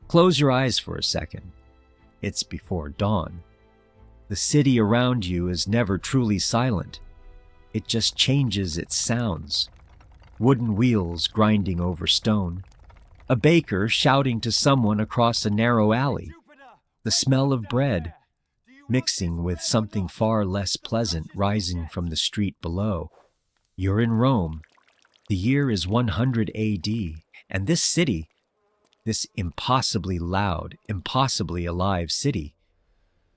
Close your eyes for a second. It's before dawn. The city around you is never truly silent. It just changes its sounds. Wooden wheels grinding over stone. A baker shouting to someone across a narrow alley. The smell of bread, mixing with something far less pleasant rising from the street below. You're in Rome. The year is 100 AD, and this city, this impossibly loud, impossibly alive city,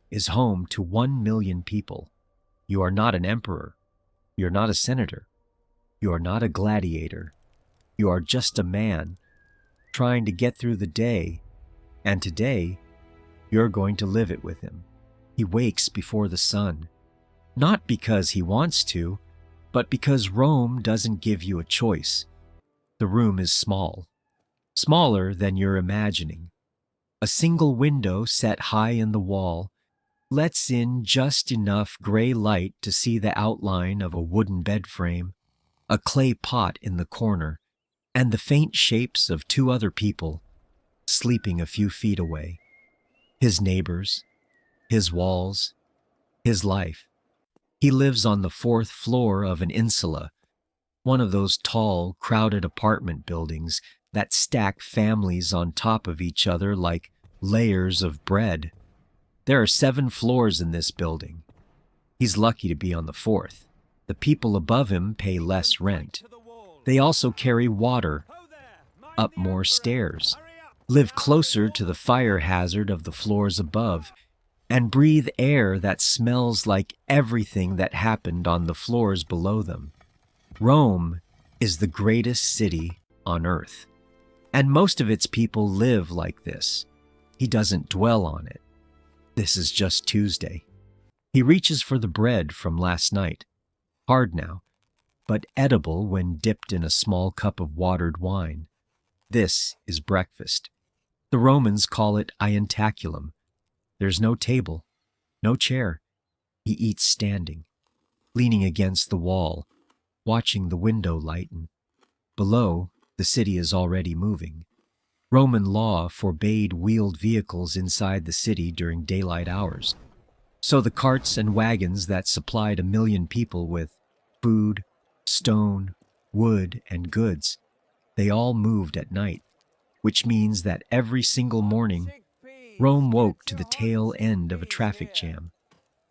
is home to 1 million people. You are not an emperor. You're not a senator. You are not a gladiator. You are just a man trying to get through the day, and today, you're going to live it with him. He wakes before the sun, not because he wants to, but because Rome doesn't give you a choice. The room is small, smaller than you're imagining. A single window set high in the wall lets in just enough gray light to see the outline of a wooden bed frame, a clay pot in the corner, and the faint shapes of 2 other people sleeping a few feet away. His neighbors, his walls, his life. He lives on the 4th floor of an insula, one of those tall, crowded apartment buildings that stack families on top of each other like layers of bread. There are 7 floors in this building. He's lucky to be on the 4th. The people above him pay less rent. They also carry water, up more stairs, live closer to the fire hazard of the floors above, and breathe air that smells like everything that happened on the floors below them. Rome is the greatest city on earth, and most of its people live like this. He doesn't dwell on it. This is just Tuesday. He reaches for the bread from last night, hard now, but edible when dipped in a small cup of watered wine. This is breakfast. The Romans call it ientaculum. There's no table, no chair. He eats standing, leaning against the wall, watching the window lighten. Below, the city is already moving. Roman law forbade wheeled vehicles inside the city during daylight hours, so the carts and wagons that supplied 1 million people with food, stone, wood, and goods, they all moved at night, which means that every single morning, Rome woke to the tail end of a traffic jam.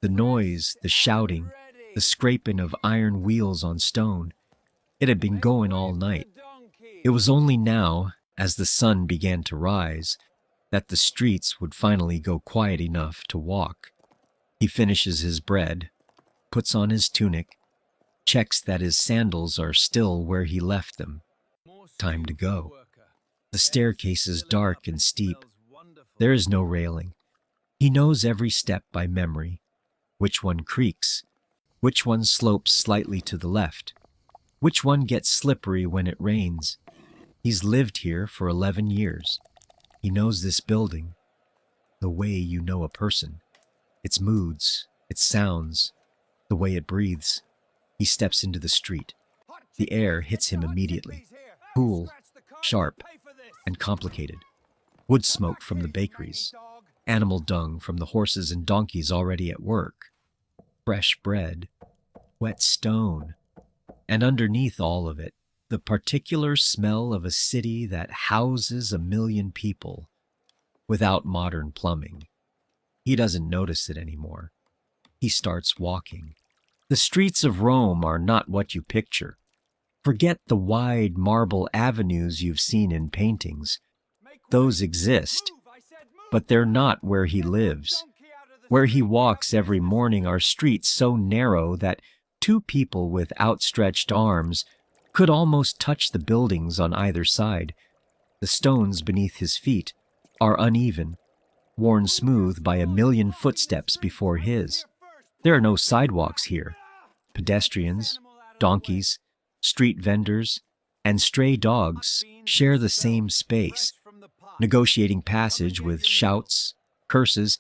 The noise, the shouting, the scraping of iron wheels on stone, it had been going all night. It was only now, as the sun began to rise, that the streets would finally go quiet enough to walk. He finishes his bread, puts on his tunic, checks that his sandals are still where he left them. Time to go. The staircase is dark and steep. There is no railing. He knows every step by memory, which one creaks, which one slopes slightly to the left, which one gets slippery when it rains. He's lived here for 11 years. He knows this building, the way you know a person, its moods, its sounds, the way it breathes. He steps into the street. The air hits him immediately, cool, sharp, and complicated. Wood smoke from the bakeries, animal dung from the horses and donkeys already at work, fresh bread, wet stone, and underneath all of it, the particular smell of a city that houses 1 million people without modern plumbing. He doesn't notice it anymore. He starts walking. The streets of Rome are not what you picture. Forget the wide marble avenues you've seen in paintings. Those exist, but they're not where he lives. Where he walks every morning are streets so narrow that 2 people with outstretched arms could almost touch the buildings on either side. The stones beneath his feet are uneven, worn smooth by 1 million footsteps before his. There are no sidewalks here. Pedestrians, donkeys, street vendors, and stray dogs share the same space, negotiating passage with shouts, curses,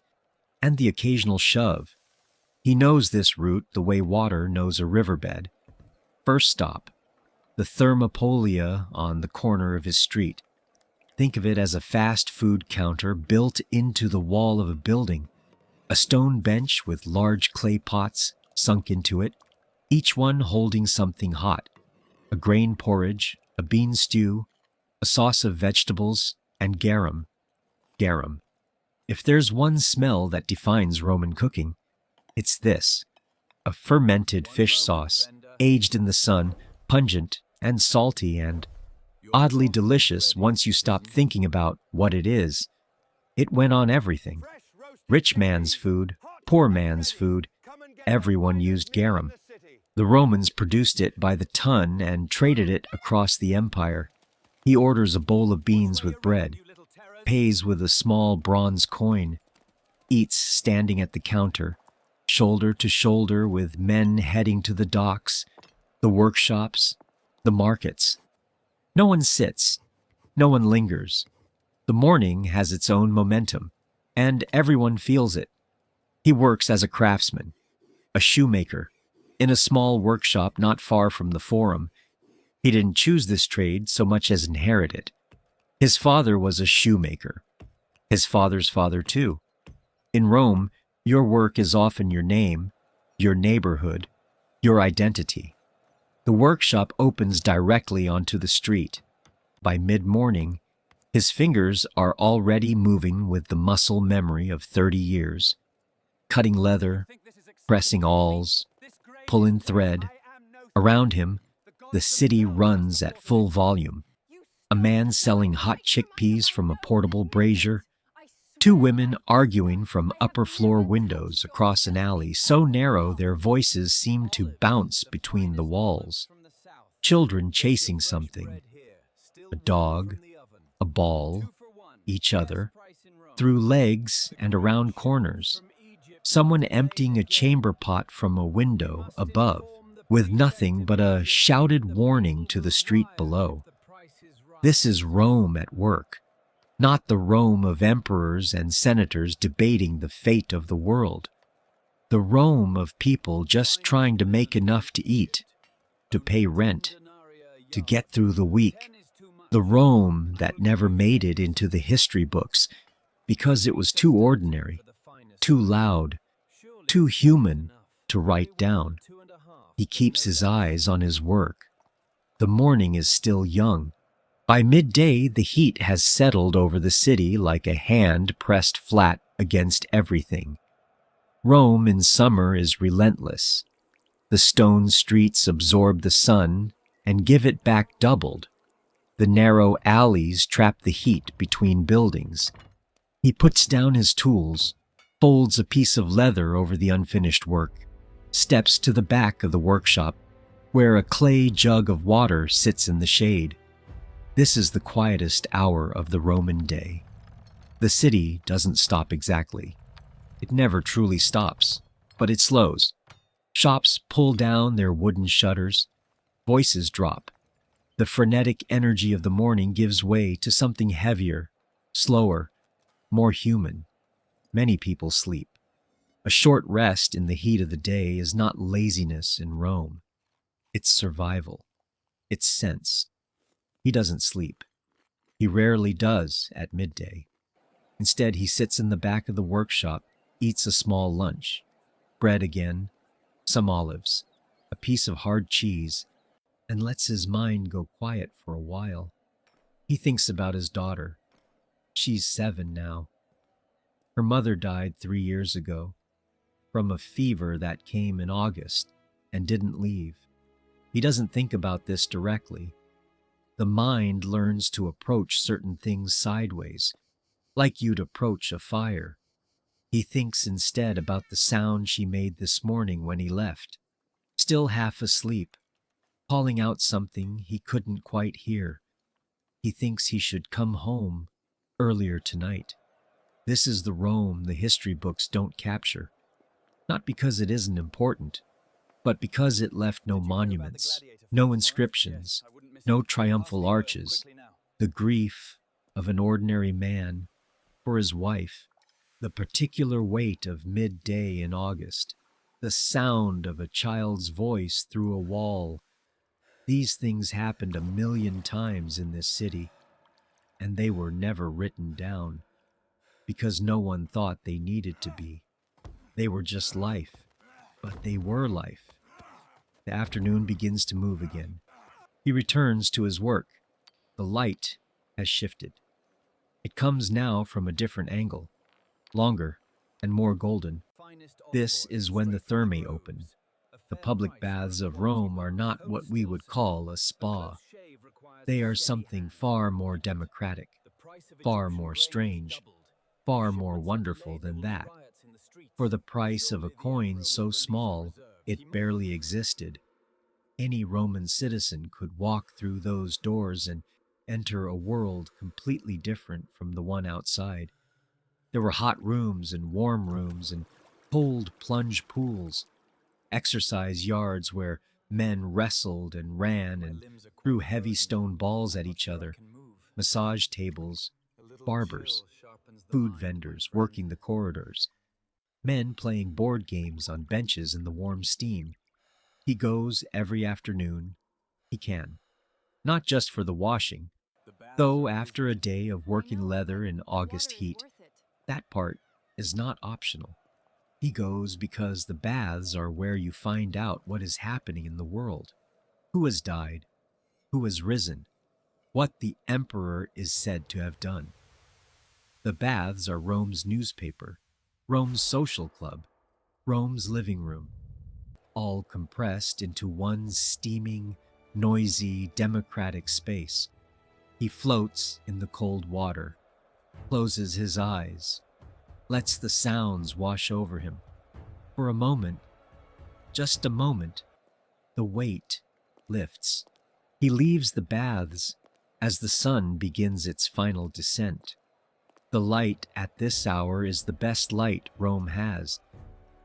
and the occasional shove. He knows this route the way water knows a riverbed. First stop, the Thermopolia on the corner of his street. Think of it as a fast food counter built into the wall of a building, a stone bench with large clay pots sunk into it, each one holding something hot, a grain porridge, a bean stew, a sauce of vegetables, and garum. Garum. If there's one smell that defines Roman cooking, it's this: a fermented fish sauce, aged in the sun, pungent and salty and oddly delicious once you stop thinking about what it is. It went on everything. Rich man's food, poor man's food, everyone used garum. The Romans produced it by the ton and traded it across the empire. He orders a bowl of beans with bread, pays with a small bronze coin, eats standing at the counter, shoulder to shoulder with men heading to the docks, the workshops, the markets. No one sits, no one lingers. The morning has its own momentum, and everyone feels it. He works as a craftsman, a shoemaker, in a small workshop not far from the Forum. He didn't choose this trade so much as inherit it. His father was a shoemaker. His father's father, too. In Rome, your work is often your name, your neighborhood, your identity. The workshop opens directly onto the street. By mid-morning, his fingers are already moving with the muscle memory of 30 years, cutting leather, pressing awls, pulling thread. Around him, the city runs at full volume. A man selling hot chickpeas from a portable brazier, two women arguing from upper-floor windows across an alley so narrow their voices seem to bounce between the walls, children chasing something, a dog, a ball, each other, through legs and around corners, someone emptying a chamber pot from a window above, with nothing but a shouted warning to the street below. This is Rome at work, not the Rome of emperors and senators debating the fate of the world. The Rome of people just trying to make enough to eat, to pay rent, to get through the week. The Rome that never made it into the history books because it was too ordinary, too loud, too human to write down. He keeps his eyes on his work. The morning is still young. By midday, the heat has settled over the city like a hand pressed flat against everything. Rome in summer is relentless. The stone streets absorb the sun and give it back doubled. The narrow alleys trap the heat between buildings. He puts down his tools, folds a piece of leather over the unfinished work, steps to the back of the workshop, where a clay jug of water sits in the shade. This is the quietest hour of the Roman day. The city doesn't stop exactly. It never truly stops, but it slows. Shops pull down their wooden shutters. Voices drop. The frenetic energy of the morning gives way to something heavier, slower, more human. Many people sleep. A short rest in the heat of the day is not laziness in Rome. It's survival. It's sense. He doesn't sleep. He rarely does at midday. Instead, he sits in the back of the workshop, eats a small lunch, bread again, some olives, a piece of hard cheese, and lets his mind go quiet for a while. He thinks about his daughter. She's 7 now. Her mother died 3 years ago from a fever that came in August and didn't leave. He doesn't think about this directly. The mind learns to approach certain things sideways, like you'd approach a fire. He thinks instead about the sound she made this morning when he left, still half asleep, calling out something he couldn't quite hear. He thinks he should come home earlier tonight. This is the Rome the history books don't capture, not because it isn't important, but because it left no monuments, no inscriptions, no triumphal arches. The grief of an ordinary man for his wife, the particular weight of midday in August, the sound of a child's voice through a wall. These things happened 1,000,000 times in this city. and they were never written down, because no one thought they needed to be. They were just life, but they were life. The afternoon begins to move again. He returns to his work. The light has shifted. It comes now from a different angle, longer and more golden. This is when the thermae open. The public baths of Rome are not what we would call a spa. They are something far more democratic, far more strange, far more wonderful than that. For the price of a coin so small it barely existed, any Roman citizen could walk through those doors and enter a world completely different from the one outside. There were hot rooms and warm rooms and cold plunge pools, exercise yards where men wrestled and ran and threw heavy stone balls at each other, massage tables, barbers, food vendors working the corridors, men playing board games on benches in the warm steam. He goes every afternoon he can, not just for the washing, though after a day of working leather in August heat, that part is not optional. He goes because the baths are where you find out what is happening in the world, who has died, who has risen, what the emperor is said to have done. The baths are Rome's newspaper, Rome's social club, Rome's living room, all compressed into one steaming, noisy, democratic space. He floats in the cold water, closes his eyes, lets the sounds wash over him. For a moment, just a moment, the weight lifts. He leaves the baths as the sun begins its final descent. The light at this hour is the best light Rome has.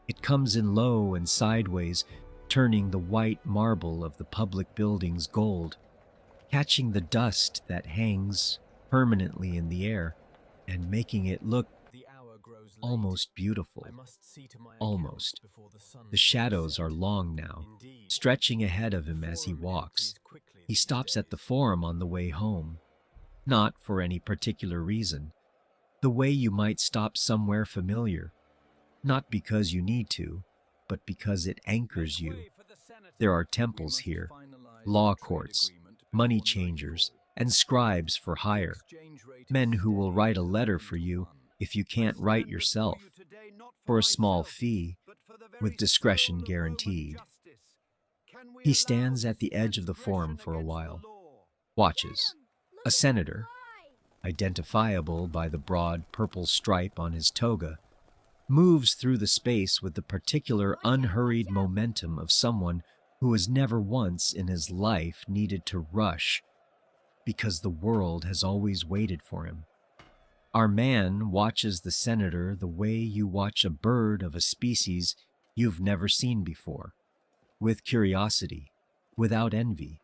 It comes in low and sideways, turning the white marble of the public buildings gold, catching the dust that hangs permanently in the air, and making it look almost beautiful. Almost. The shadows are long now, stretching ahead of him as he walks. He stops at the Forum on the way home, not for any particular reason, the way you might stop somewhere familiar, not because you need to, but because it anchors you. There are temples here, law courts, money changers, and scribes for hire, men who will write a letter for you if you can't write yourself, for a small fee, with discretion guaranteed. He stands at the edge of the Forum for a while, watches. A senator, identifiable by the broad purple stripe on his toga, moves through the space with the particular unhurried momentum of someone who has never once in his life needed to rush because the world has always waited for him. Our man watches the senator the way you watch a bird of a species you've never seen before, with curiosity, without envy.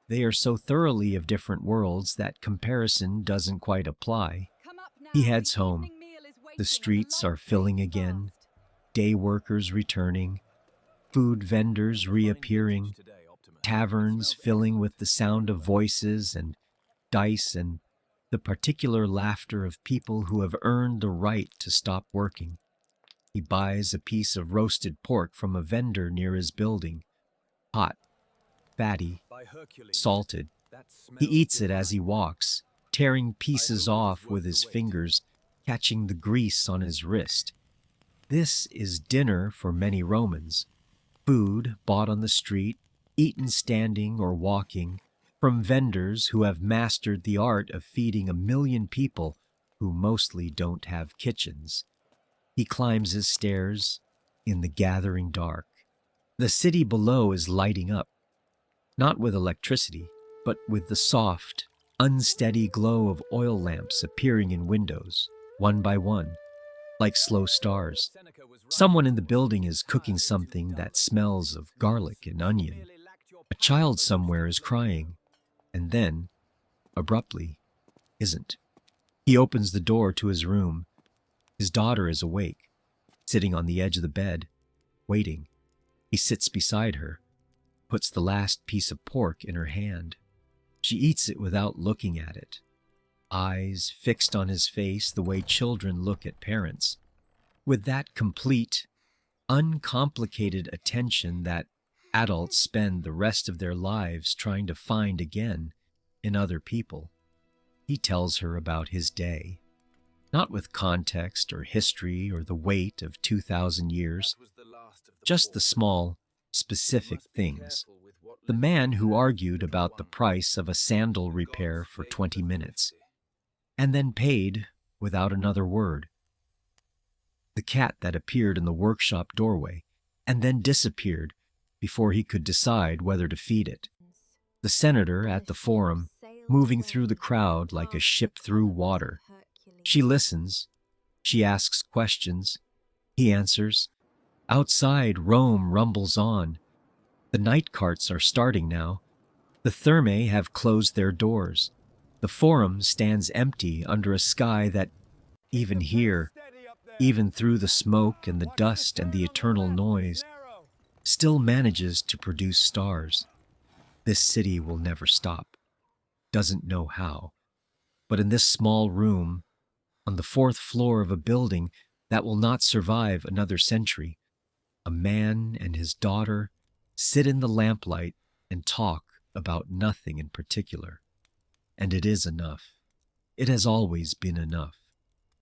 They are so thoroughly of different worlds that comparison doesn't quite apply. He heads home. The streets are filling again, day workers returning, food vendors reappearing, taverns filling with the sound of voices and dice and the particular laughter of people who have earned the right to stop working. He buys a piece of roasted pork from a vendor near his building, hot, fatty, salted. He eats it as he walks, tearing pieces off with his fingers, catching the grease on his wrist. This is dinner for many Romans, food bought on the street, eaten standing or walking, from vendors who have mastered the art of feeding 1 million people who mostly don't have kitchens. He climbs his stairs in the gathering dark. The city below is lighting up, not with electricity, but with the soft, unsteady glow of oil lamps appearing in windows, one by one, like slow stars. Someone in the building is cooking something that smells of garlic and onion. A child somewhere is crying, and then, abruptly, isn't. He opens the door to his room. His daughter is awake, sitting on the edge of the bed, waiting. He sits beside her, puts the last piece of pork in her hand. She eats it without looking at it. eyes fixed on his face the way children look at parents, with that complete, uncomplicated attention that adults spend the rest of their lives trying to find again in other people. He tells her about his day, not with context or history or the weight of 2,000 years, just the small, specific things. The man who argued about the price of a sandal repair for 20 minutes, and then paid without another word. The cat that appeared in the workshop doorway, and then disappeared before he could decide whether to feed it. The senator at the forum, moving through the crowd like a ship through water. She listens. She asks questions. He answers. Outside, Rome rumbles on. The night carts are starting now. The thermae have closed their doors. The forum stands empty under a sky that, even here, even through the smoke and the dust and the eternal noise, still manages to produce stars. This city will never stop. Doesn't know how. But in this small room, on the 4th floor of a building that will not survive another century, a man and his daughter sit in the lamplight and talk about nothing in particular. And it is enough. It has always been enough.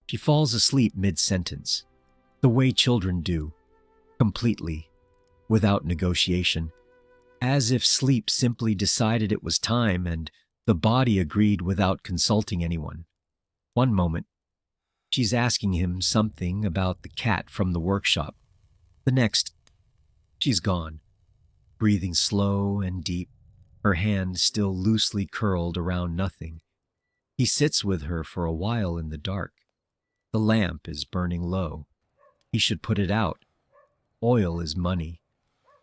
She falls asleep mid-sentence, the way children do, completely, without negotiation, as if sleep simply decided it was time and the body agreed without consulting anyone. One moment, she's asking him something about the cat from the workshop. The next, she's gone, breathing slow and deep, her hand still loosely curled around nothing. He sits with her for a while in the dark. The lamp is burning low. He should put it out. Oil is money,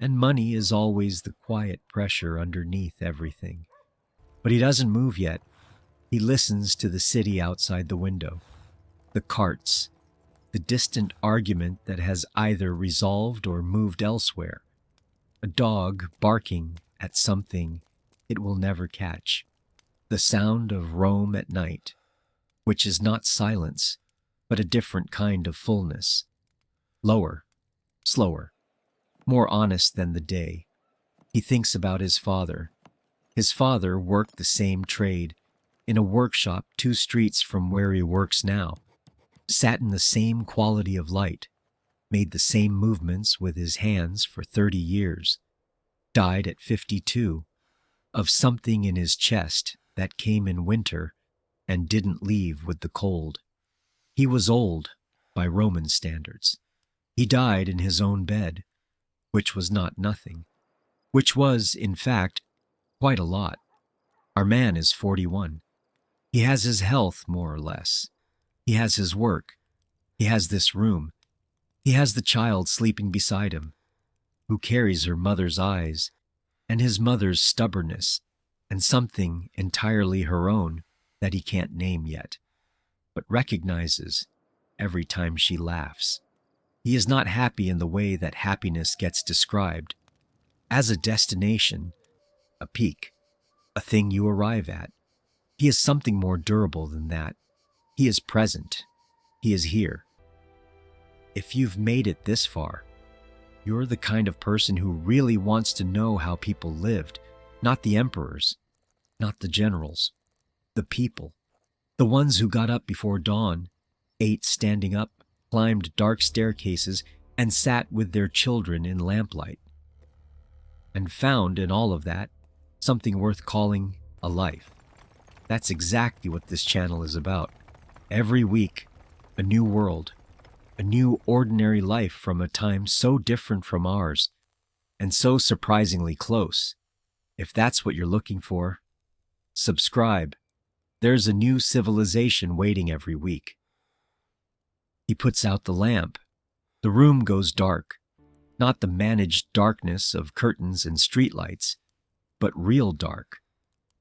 and money is always the quiet pressure underneath everything. But he doesn't move yet. He listens to the city outside the window, the carts, the distant argument that has either resolved or moved elsewhere, a dog barking at something it will never catch, the sound of Rome at night, which is not silence, but a different kind of fullness, lower, slower, more honest than the day. He thinks about his father. His father worked the same trade in a workshop 2 streets from where he works now, sat in the same quality of light, made the same movements with his hands for 30 years, died at 52, of something in his chest that came in winter and didn't leave with the cold. He was old by Roman standards. He died in his own bed, which was not nothing, which was, in fact, quite a lot. Our man is 41. He has his health, more or less. He has his work. He has this room. He has the child sleeping beside him, who carries her mother's eyes, and his mother's stubbornness, and something entirely her own that he can't name yet, but recognizes every time she laughs. He is not happy in the way that happiness gets described, as a destination, a peak, a thing you arrive at. He is something more durable than that. He is present. He is here. If you've made it this far, you're the kind of person who really wants to know how people lived, not the emperors, not the generals, the people, the ones who got up before dawn, ate standing up, climbed dark staircases, and sat with their children in lamplight, and found in all of that something worth calling a life. That's exactly what this channel is about. Every week, a new world, a new ordinary life from a time so different from ours, and so surprisingly close. If that's what you're looking for, subscribe. There's a new civilization waiting every week. He puts out the lamp. The room goes dark, not the managed darkness of curtains and streetlights, but real dark,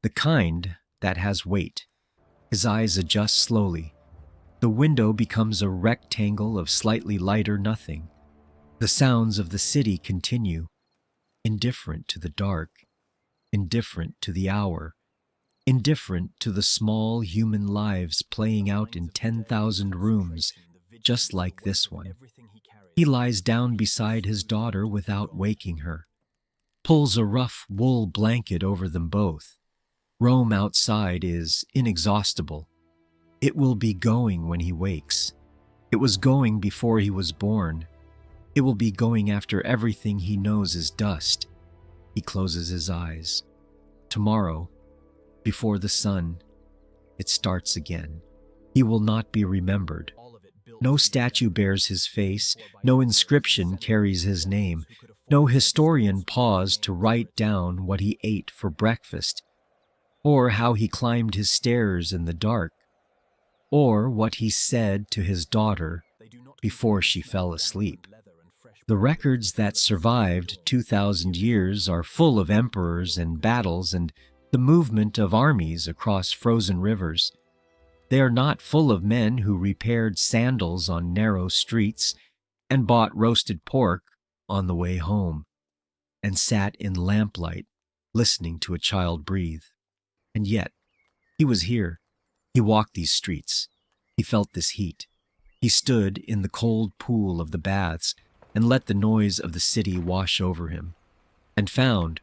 the kind that has weight. His eyes adjust slowly. The window becomes a rectangle of slightly lighter nothing. The sounds of the city continue, indifferent to the dark, indifferent to the hour, indifferent to the small human lives playing out in 10,000 rooms, just like this one. He lies down beside his daughter without waking her, pulls a rough wool blanket over them both. Rome outside is inexhaustible. It will be going when he wakes. It was going before he was born. It will be going after everything he knows is dust. He closes his eyes. Tomorrow, before the sun, it starts again. He will not be remembered. No statue bears his face. No inscription carries his name. No historian paused to write down what he ate for breakfast, or how he climbed his stairs in the dark, or what he said to his daughter before she fell asleep. The records that survived 2,000 years are full of emperors and battles and the movement of armies across frozen rivers. They are not full of men who repaired sandals on narrow streets and bought roasted pork on the way home and sat in lamplight listening to a child breathe. And yet, he was here. He walked these streets. He felt this heat. He stood in the cold pool of the baths and let the noise of the city wash over him, and found,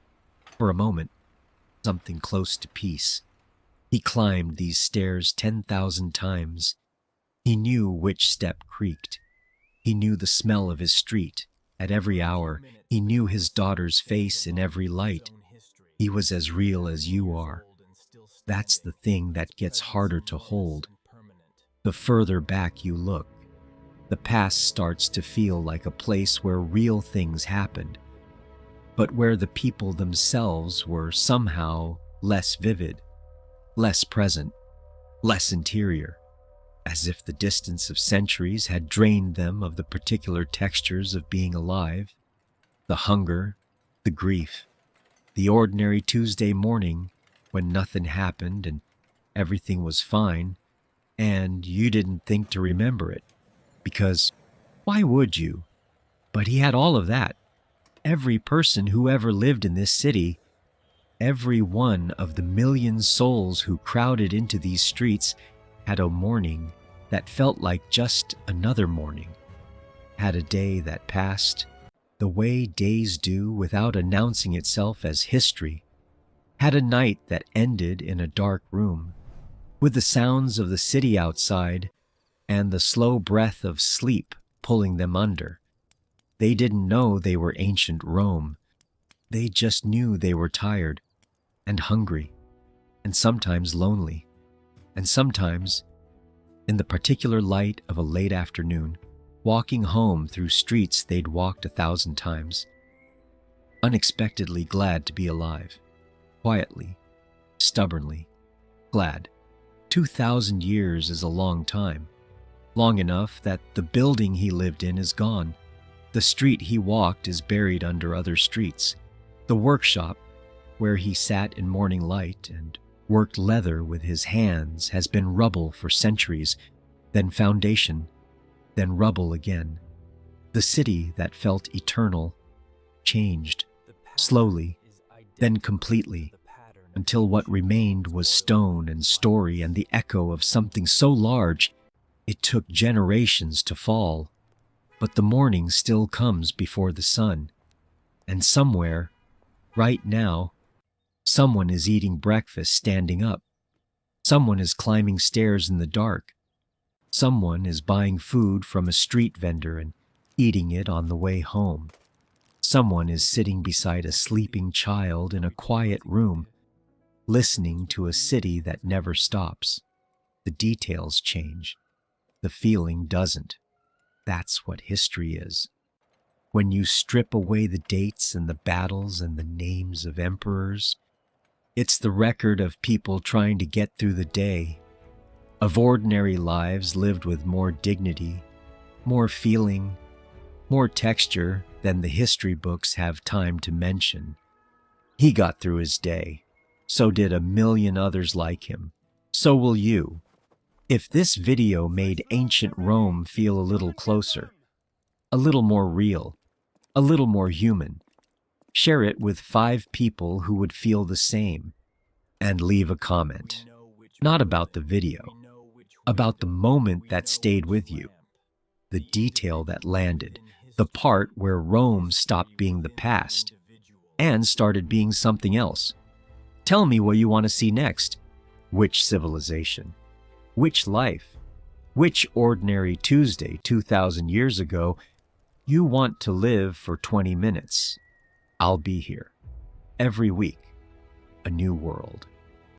for a moment, something close to peace. He climbed these stairs 10,000 times. He knew which step creaked. He knew the smell of his street at every hour. He knew his daughter's face in every light. He was as real as you are. That's the thing that gets harder to hold. The further back you look, the past starts to feel like a place where real things happened, but where the people themselves were somehow less vivid, less present, less interior, as if the distance of centuries had drained them of the particular textures of being alive, the hunger, the grief, the ordinary Tuesday morning when nothing happened and everything was fine, and you didn't think to remember it, because why would you? But he had all of that. Every person who ever lived in this city, every one of the million souls who crowded into these streets had a morning that felt like just another morning, had a day that passed the way days do without announcing itself as history, had a night that ended in a dark room, with the sounds of the city outside and the slow breath of sleep pulling them under. They didn't know they were ancient Rome. They just knew they were tired and hungry and sometimes lonely, and sometimes, in the particular light of a late afternoon, walking home through streets they'd walked 1,000 times, unexpectedly glad to be alive, quietly, stubbornly glad. 2,000 years is a long time. Long enough that the building he lived in is gone. The street he walked is buried under other streets. The workshop, where he sat in morning light and worked leather with his hands, has been rubble for centuries, then foundation, then rubble again. The city that felt eternal changed, slowly, then completely, until what remained was stone and story and the echo of something so large it took generations to fall. But the morning still comes before the sun. And somewhere, right now, someone is eating breakfast standing up. Someone is climbing stairs in the dark. Someone is buying food from a street vendor and eating it on the way home. Someone is sitting beside a sleeping child in a quiet room, listening to a city that never stops. The details change. The feeling doesn't. That's what history is. When you strip away the dates and the battles and the names of emperors, it's the record of people trying to get through the day, of ordinary lives lived with more dignity, more feeling, more texture than the history books have time to mention. He got through his day. So did a million others like him. So will you. If this video made ancient Rome feel a little closer, a little more real, a little more human, share it with 5 people who would feel the same. And leave a comment. Not about the video, about the moment that stayed with you, the detail that landed, the part where Rome stopped being the past and started being something else. Tell me what you want to see next. Which civilization? Which life? Which ordinary Tuesday 2,000 years ago you want to live for 20 minutes? I'll be here. Every week, a new world.